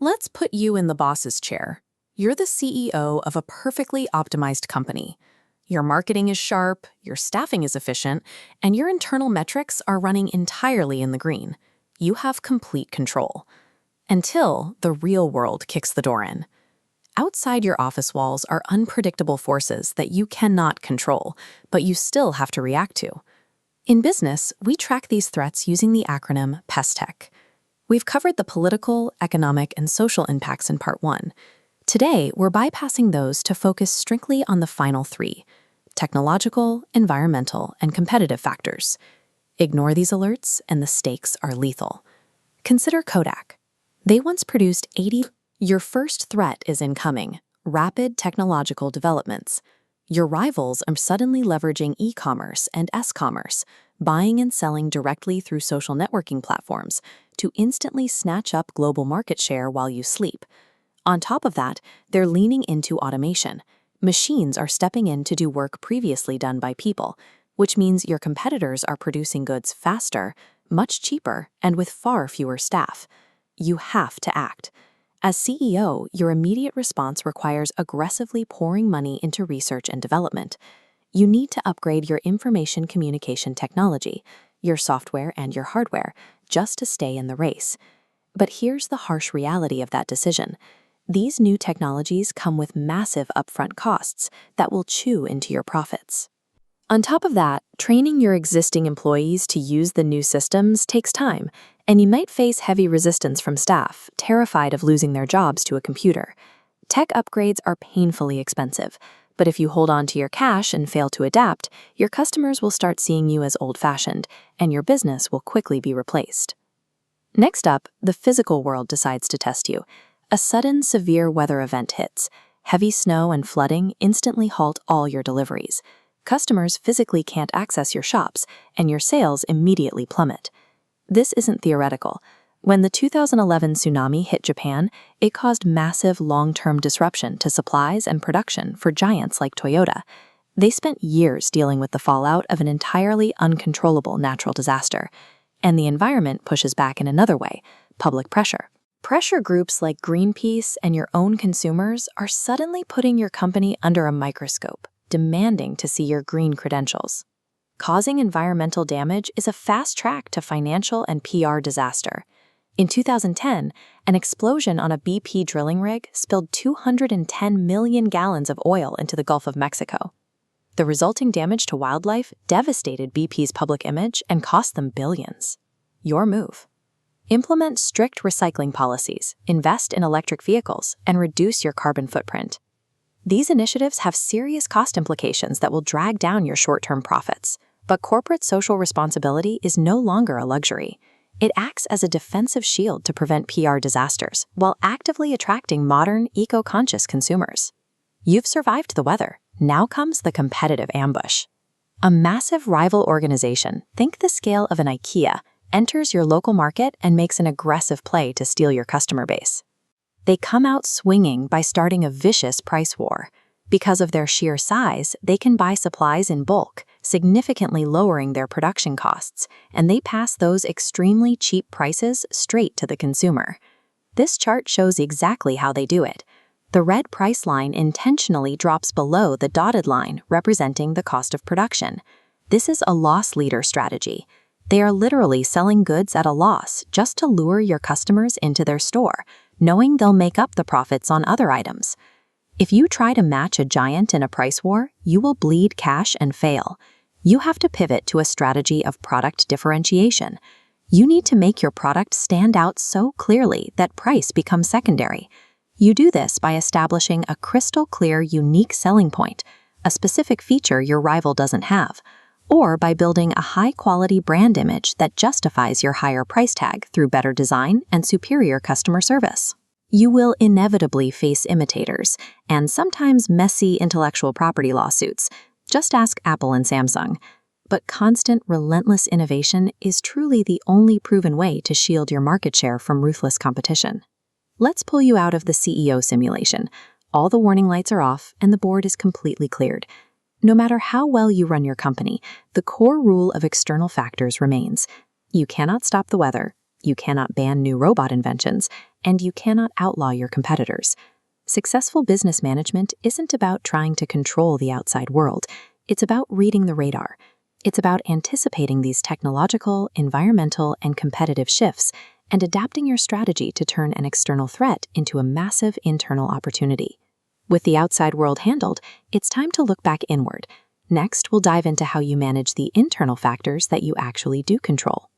Let's put you in the boss's chair. You're the CEO of a perfectly optimized company. Your marketing is sharp, your staffing is efficient, and your internal metrics are running entirely in the green. You have complete control. Until the real world kicks the door in. Outside your office walls are unpredictable forces that you cannot control, but you still have to react to. In business, we track these threats using the acronym PESTEC. We've covered the political, economic, and social impacts in Part 1. Today, we're bypassing those to focus strictly on the final three: technological, environmental, and competitive factors. Ignore these alerts, and the stakes are lethal. Consider Kodak. They once produced 80. Your first threat is incoming: rapid technological developments. Your rivals are suddenly leveraging e-commerce and s-commerce, buying and selling directly through social networking platforms to instantly snatch up global market share while you sleep. On top of that, they're leaning into automation. Machines are stepping in to do work previously done by people, which means your competitors are producing goods faster, much cheaper, and with far fewer staff. You have to act. As CEO, your immediate response requires aggressively pouring money into research and development. You need to upgrade your information communication technology, your software and your hardware, just to stay in the race. But here's the harsh reality of that decision. These new technologies come with massive upfront costs that will chew into your profits. On top of that, training your existing employees to use the new systems takes time, and you might face heavy resistance from staff, terrified of losing their jobs to a computer. Tech upgrades are painfully expensive, but if you hold on to your cash and fail to adapt, your customers will start seeing you as old-fashioned, and your business will quickly be replaced. Next up, the physical world decides to test you. A sudden, severe weather event hits. Heavy snow and flooding instantly halt all your deliveries. Customers physically can't access your shops, and your sales immediately plummet. This isn't theoretical. When the 2011 tsunami hit Japan, it caused massive long-term disruption to supplies and production for giants like Toyota. They spent years dealing with the fallout of an entirely uncontrollable natural disaster. And the environment pushes back in another way: public pressure. Pressure groups like Greenpeace and your own consumers are suddenly putting your company under a microscope, demanding to see your green credentials. Causing environmental damage is a fast track to financial and PR disaster. In 2010, an explosion on a BP drilling rig spilled 210 million gallons of oil into the Gulf of Mexico. The resulting damage to wildlife devastated BP's public image and cost them billions. Your move. Implement strict recycling policies, invest in electric vehicles, and reduce your carbon footprint. These initiatives have serious cost implications that will drag down your short-term profits. But corporate social responsibility is no longer a luxury. It acts as a defensive shield to prevent PR disasters while actively attracting modern, eco-conscious consumers. You've survived the weather. Now comes the competitive ambush. A massive rival organization, think the scale of an IKEA, enters your local market and makes an aggressive play to steal your customer base. They come out swinging by starting a vicious price war. Because of their sheer size, they can buy supplies in bulk, significantly lowering their production costs, and they pass those extremely cheap prices straight to the consumer. This chart shows exactly how they do it. The red price line intentionally drops below the dotted line representing the cost of production. This is a loss leader strategy. They are literally selling goods at a loss just to lure your customers into their store, knowing they'll make up the profits on other items. If you try to match a giant in a price war, you will bleed cash and fail. You have to pivot to a strategy of product differentiation. You need to make your product stand out so clearly that price becomes secondary. You do this by establishing a crystal clear, unique selling point, a specific feature your rival doesn't have, or by building a high-quality brand image that justifies your higher price tag through better design and superior customer service. You will inevitably face imitators and sometimes messy intellectual property lawsuits. Just ask Apple and Samsung. But constant, relentless innovation is truly the only proven way to shield your market share from ruthless competition. Let's pull you out of the CEO simulation. All the warning lights are off and the board is completely cleared. No matter how well you run your company, the core rule of external factors remains. You cannot stop the weather, You cannot ban new robot inventions, and you cannot outlaw your competitors. Successful business management isn't about trying to control the outside world. It's about reading the radar. It's about anticipating these technological, environmental, and competitive shifts and adapting your strategy to turn an external threat into a massive internal opportunity. With the outside world handled, it's time to look back inward. Next, we'll dive into how you manage the internal factors that you actually do control.